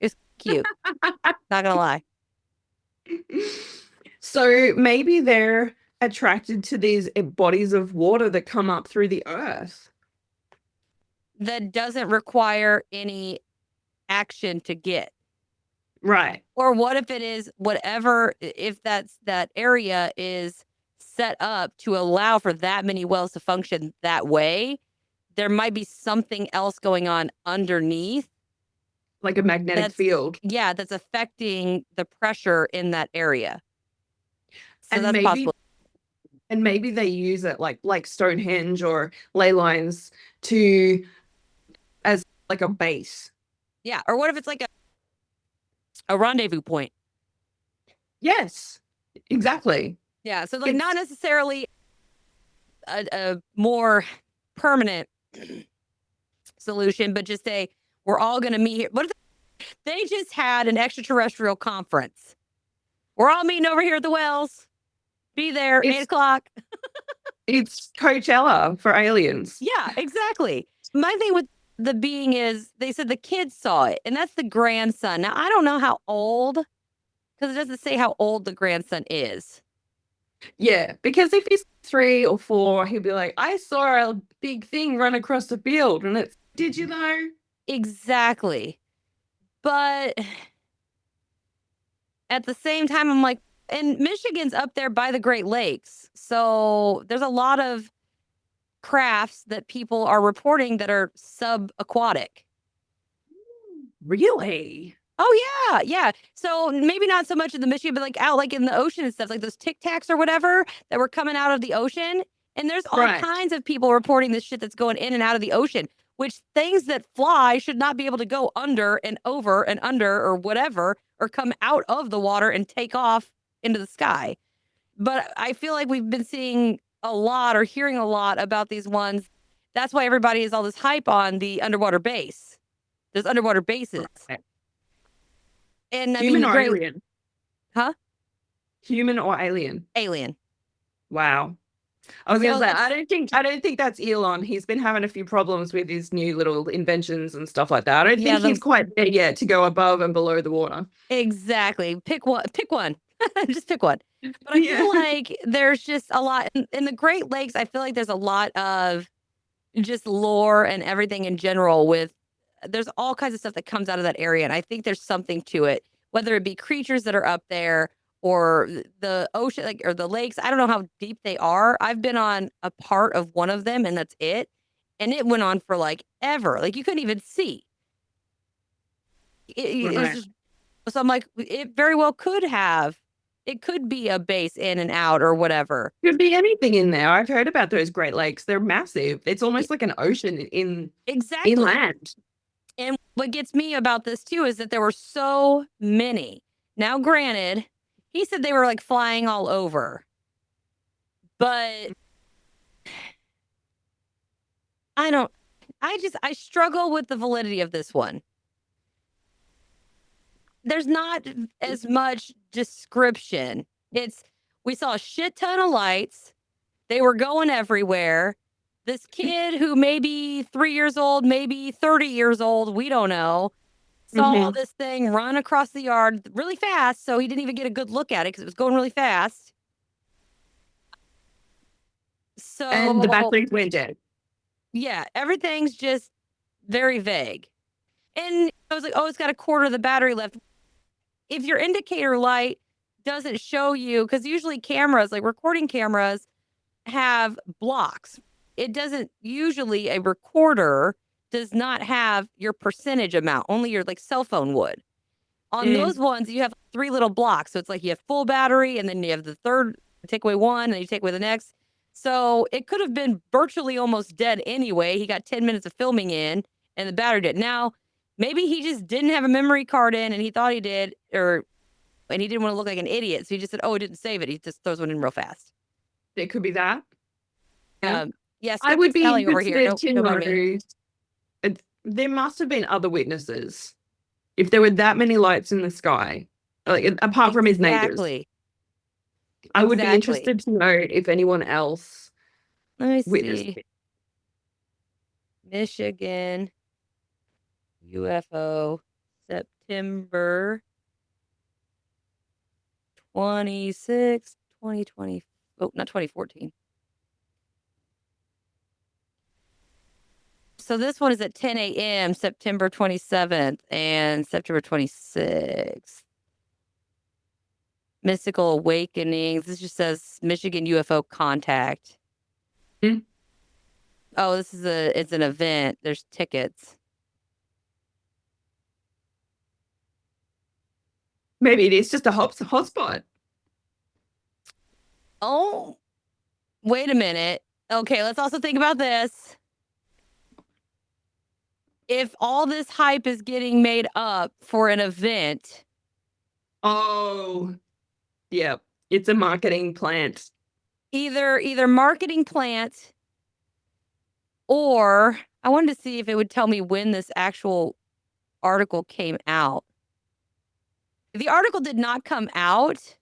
It's cute. Not gonna lie. So maybe they're attracted to these bodies of water that come up through the earth. That doesn't require any action to get. Right. Or what if it is whatever, if that area is set up to allow for that many wells to function that way, there might be something else going on underneath. Like a magnetic field. Yeah, that's affecting the pressure in that area. So And that's possible. maybe they use it like Stonehenge or ley lines to as like a base. Yeah. Or what if it's like a rendezvous point? Yes, exactly. Yeah. So like not necessarily a more permanent solution, but just say we're all going to meet here. What if they just had an extraterrestrial conference? We're all meeting over here at the Wells. Be there 8:00. It's Coachella for aliens. Yeah, exactly. My thing with the being is they said the kids saw it, and that's the grandson. Now I don't know how old, because it doesn't say how old the grandson is. Yeah, because if he's 3 or 4, he'll be like, I saw a big thing run across the field. And it's, did you know? Exactly. But at the same time, I'm like, and Michigan's up there by the Great Lakes. So there's a lot of crafts that people are reporting that are subaquatic. Really? Oh yeah, yeah. So maybe not so much in the Michigan, but like out like in the ocean and stuff, like those Tic Tacs or whatever that were coming out of the ocean. And there's all kinds of people reporting this shit that's going in and out of the ocean. which things that fly should not be able to go under and over and under or whatever, or come out of the water and take off into the sky. But I feel like we've been seeing a lot or hearing a lot about these ones. That's why everybody has all this hype on the underwater base. There's underwater bases. Right. And I mean, Human the or great, alien? huh? Human or alien? Alien. Wow. I was gonna So say, that's I don't think that's Elon. He's been having a few problems with his new little inventions and stuff like that. I don't yeah, think he's quite there yet to go above and below the water. exactly. Pick one. Pick one. Just pick one. But I Yeah. feel like there's just a lot in the Great Lakes. I feel like there's a lot of just lore and everything in general with there's all kinds of stuff that comes out of that area. And I think there's something to it, whether it be creatures that are up there or the ocean, like, or the lakes. I don't know how deep they are. I've been on a part of one of them and that's it. And it went on for like ever. Like you couldn't even see. It was Right. just, so I'm like, it very well could have, it could be a base in and out or whatever. Could be anything in there. I've heard about those Great Lakes. They're massive. It's almost like an ocean in Exactly. inland. And what gets me about this too is that there were so many. Now, granted, he said they were like flying all over, but I don't, I struggle with the validity of this one. There's not as much description. It's, we saw a shit ton of lights. They were going everywhere. This kid who may be 3 years old, maybe 30 years old, we don't know, saw Mhm. this thing run across the yard really fast. So he didn't even get a good look at it because it was going really fast. And the So, batteries went dead. yeah, everything's just very vague. And I was like, oh, it's got a quarter of the battery left. If your indicator light doesn't show you, because usually cameras, like recording cameras, have blocks. It doesn't usually, a recorder does not have your percentage amount, only your like cell phone would. On Mm. those ones, you have 3 little blocks. So it's like you have full battery and then you have the third, take away one and you take away the next. So it could have been virtually almost dead anyway. He got 10 minutes of filming in and the battery did. Now, maybe he just didn't have a memory card in and he thought he did, or and he didn't want to look like an idiot. So he just said, oh, it didn't save it. He just throws one in real fast. It could be that. Yeah. Yeah, I would Skeptic be Sally over here. interested No, to no mind me. know. There must have been other witnesses if there were that many lights in the sky, like apart from his neighbors. Exactly. I would be Exactly. interested to know if anyone else Let me witnessed see. it. Michigan UFO September 26, 2020. Oh, not 2014. So this one is at 10 a.m. September 27th and September 26th. Mystical Awakenings. This just says Michigan UFO Contact. Hmm. Oh, it's an event. There's tickets. Maybe it is just a hotspot. Oh, wait a minute. Okay, let's also think about this. If all this hype is getting made up for an event, Oh, yeah. It's a marketing plant. either marketing plant or I wanted to see if it would tell me when this actual article came out. The article did not come out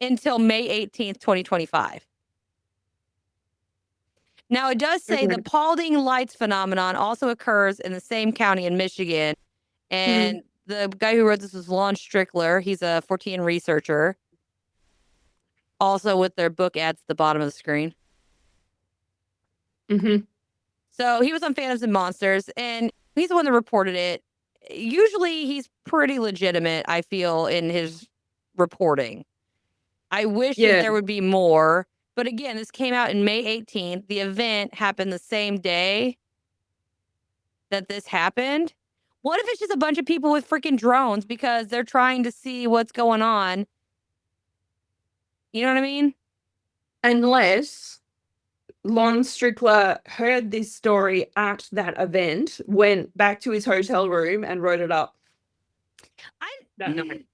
until May 18th, 2025. Now, it does say the Okay. Paulding Lights phenomenon also occurs in the same county in Michigan. Hmm. And the guy who wrote this was Lon Strickler. He's a 14 researcher, also with their book ads at the bottom of the screen. Hmm. So he was on Phantoms and Monsters, and he's the one that reported it. Usually he's pretty legitimate, I feel, in his reporting. I wish that Yeah. there would be more. But again, this came out in May 18th. The event happened the same day that this happened. What if it's just a bunch of people with freaking drones because they're trying to see what's going on? You know what I mean? Unless Lon Strickler heard this story at that event, went back to his hotel room and wrote it up I that night.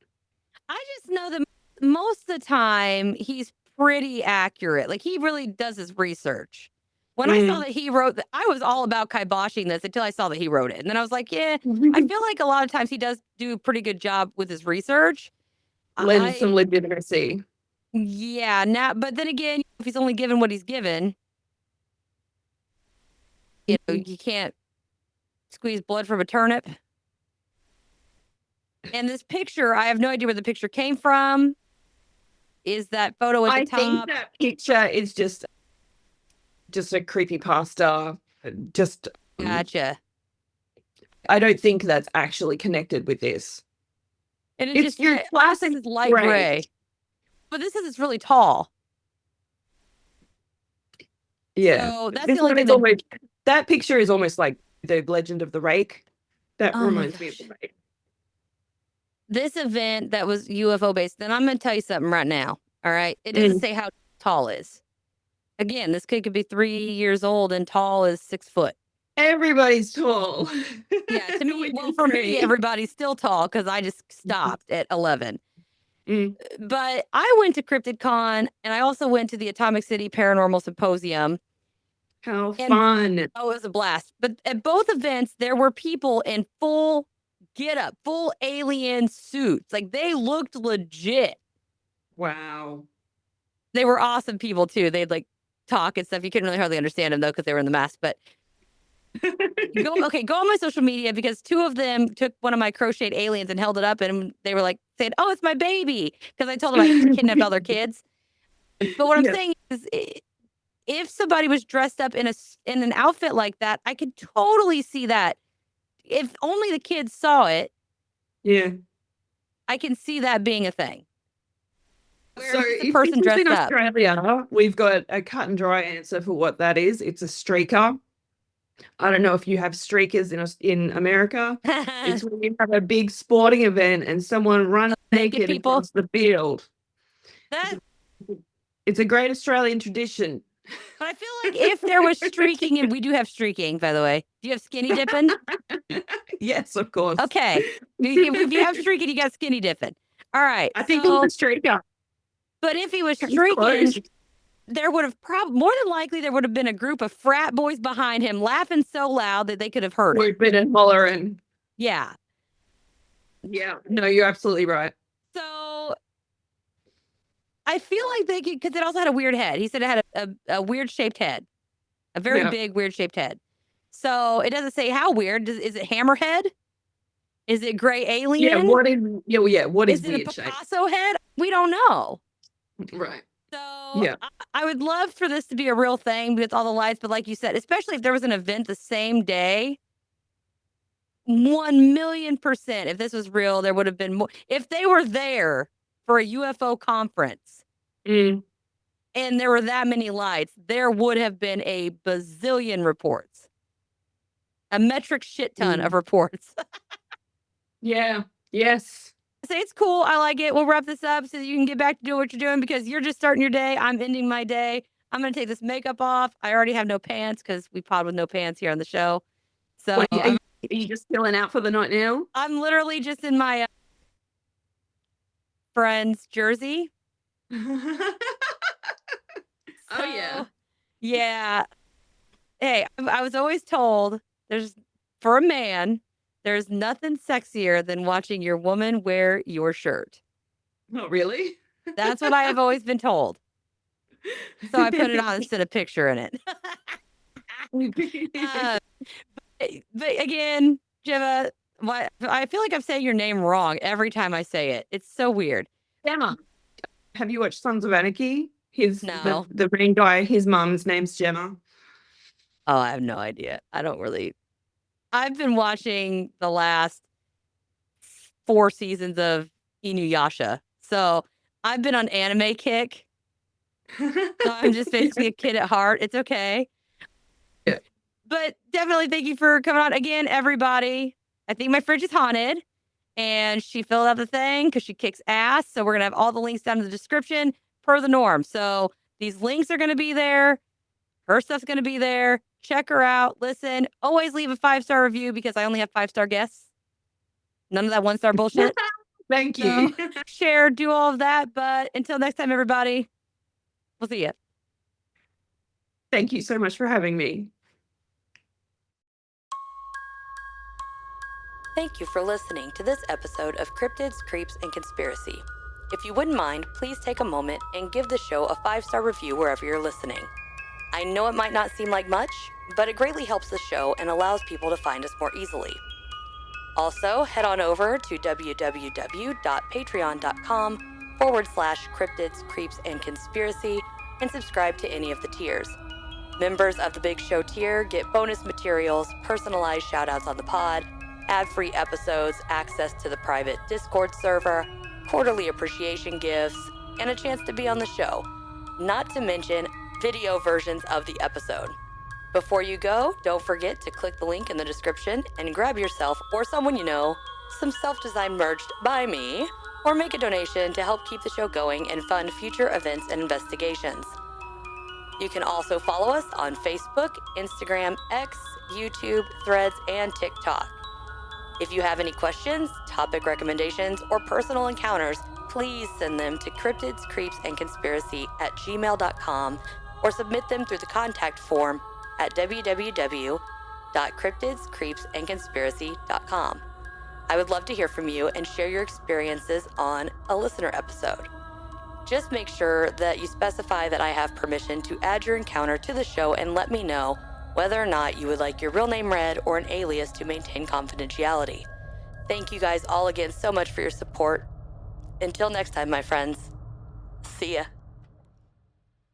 I just know that most of the time he's pretty accurate. Like he really does his research. When I saw Mm. that he wrote that, I was all about kiboshing this until I saw that he wrote it. And then I was like, yeah, I feel like a lot of times he does do a pretty good job with his research. Lend I some legitimacy. yeah, now but then again, if he's only given what he's given, you can't squeeze blood from a turnip. And this picture, I have no idea where the picture came from. Is that photo at the I think top? that picture is just a creepy pasta. Just Gotcha. I don't think that's actually connected with this. And it It's just your classic this is light gray. gray. But this is it's really tall. Yeah. So that's This the only one thing is that almost that picture is almost like the Legend of the Rake. That oh my reminds me of gosh. the Rake. This event that was UFO based, then I'm gonna tell you something right now. All right. It doesn't Mm. say how tall is. Again, this kid could be 3 years old and tall is 6 foot. Everybody's tall. Yeah, to me, Which well, is for me, great. everybody's still tall because I just stopped at 11. Mm. But I went to CryptidCon and I also went to the Atomic City Paranormal Symposium. How And fun. oh, it was a blast. But at both events, there were people in full get up, full alien suits. Like they looked legit. Wow. They were awesome people too. They'd like talk and stuff. You couldn't really hardly understand them though because they were in the mask. But go on my social media because two of them took one of my crocheted aliens and held it up and they were like saying, "Oh, it's my baby," because I told them I kidnapped all their kids. But what I'm Yeah. saying is, if somebody was dressed up in an outfit like that, I could totally see that. If only the kids saw it, Yeah. I can see that being a thing. Where So it's just a if this person is in dressed up. Australia, we've got a cut and dry answer for what that is. It's a streaker. I don't know if you have streakers in America. It's when you have a big sporting event and someone runs Naked naked people. across the field. That, It's a great Australian tradition. but I feel like if there was streaking, and we do have streaking, by the way. Do you have skinny dipping? Yes, of course. Okay. If you have streaking, you got skinny dipping. All right. I think it was a streaker. But if he was It's streaking, close. there would have more than likely there would have been a group of frat boys behind him laughing so loud that they could have heard it. Whooping and hollering. Yeah. Yeah. No, you're absolutely right. So I feel like they could because it also had a weird head. He said it had a weird shaped head, a very Yeah. big weird shaped head. So it doesn't say how weird. Is it hammerhead? Is it gray alien? Yeah. What is Is it a weird shape? Picasso head? We don't know. Right. So Yeah. I would love for this to be a real thing with all the lights, but like you said, especially if there was an event the same day, 1,000,000%. If this was real, there would have been more. If they were there for a UFO conference Mm. and there were that many lights, there would have been a bazillion reports, a metric shit ton of reports. Yeah. Yes. Say it's cool. I like it. We'll wrap this up so you can get back to doing what you're doing because you're just starting your day. I'm ending my day. I'm going to take this makeup off. I already have no pants because we pod with no pants here on the show. So What, are you just chilling out for the night now? I'm literally just in my friend's jersey. Oh yeah. So, yeah. Hey, I was always told for a man, there's nothing sexier than watching your woman wear your shirt. Oh, really? That's what I have always been told. So I put it on instead of picturing it. uh, but again, Gemma, I feel like I'm saying your name wrong every time I say it. It's so weird. Gemma. Have you watched Sons of Anarchy? No. The main guy, his mum's name's Gemma. Oh, I have no idea. I don't really. I've been watching the last 4 seasons of Inuyasha. So I've been on anime kick. So I'm just basically a kid at heart. It's okay. Yeah. But definitely thank you for coming on again, everybody. I think my fridge is haunted and she filled out the thing because she kicks ass. So we're going to have all the links down in the description per the norm. So these links are going to be there. Her stuff's going to be there. Check her out. Listen, always leave a 5-star review because I only have 5-star guests. None of that 1-star bullshit. Thank So you. share, do all of that. But until next time, everybody, we'll see you. Thank you so much for having me. Thank you for listening to this episode of Cryptids, Creeps, and Conspiracy. If you wouldn't mind, please take a moment and give the show a 5-star review wherever you're listening. I know it might not seem like much, but it greatly helps the show and allows people to find us more easily. Also, head on over to www.patreon.com/cryptids, creeps, and conspiracy and subscribe to any of the tiers. Members of the Big Show tier get bonus materials, personalized shoutouts on the pod, ad-free episodes, access to the private Discord server, quarterly appreciation gifts, and a chance to be on the show. Not to mention video versions of the episode. Before you go, don't forget to click the link in the description and grab yourself or someone you know some self-designed merch by me, or make a donation to help keep the show going and fund future events and investigations. You can also follow us on Facebook, Instagram, X, YouTube, Threads, and TikTok. If you have any questions, topic recommendations, or personal encounters, please send them to cryptidscreepsandconspiracy@gmail.com or submit them through the contact form at www.cryptidscreepsandconspiracy.com. I would love to hear from you and share your experiences on a listener episode. Just make sure that you specify that I have permission to add your encounter to the show and let me know whether or not you would like your real name read or an alias to maintain confidentiality. Thank you guys all again so much for your support. Until next time, my friends. See ya.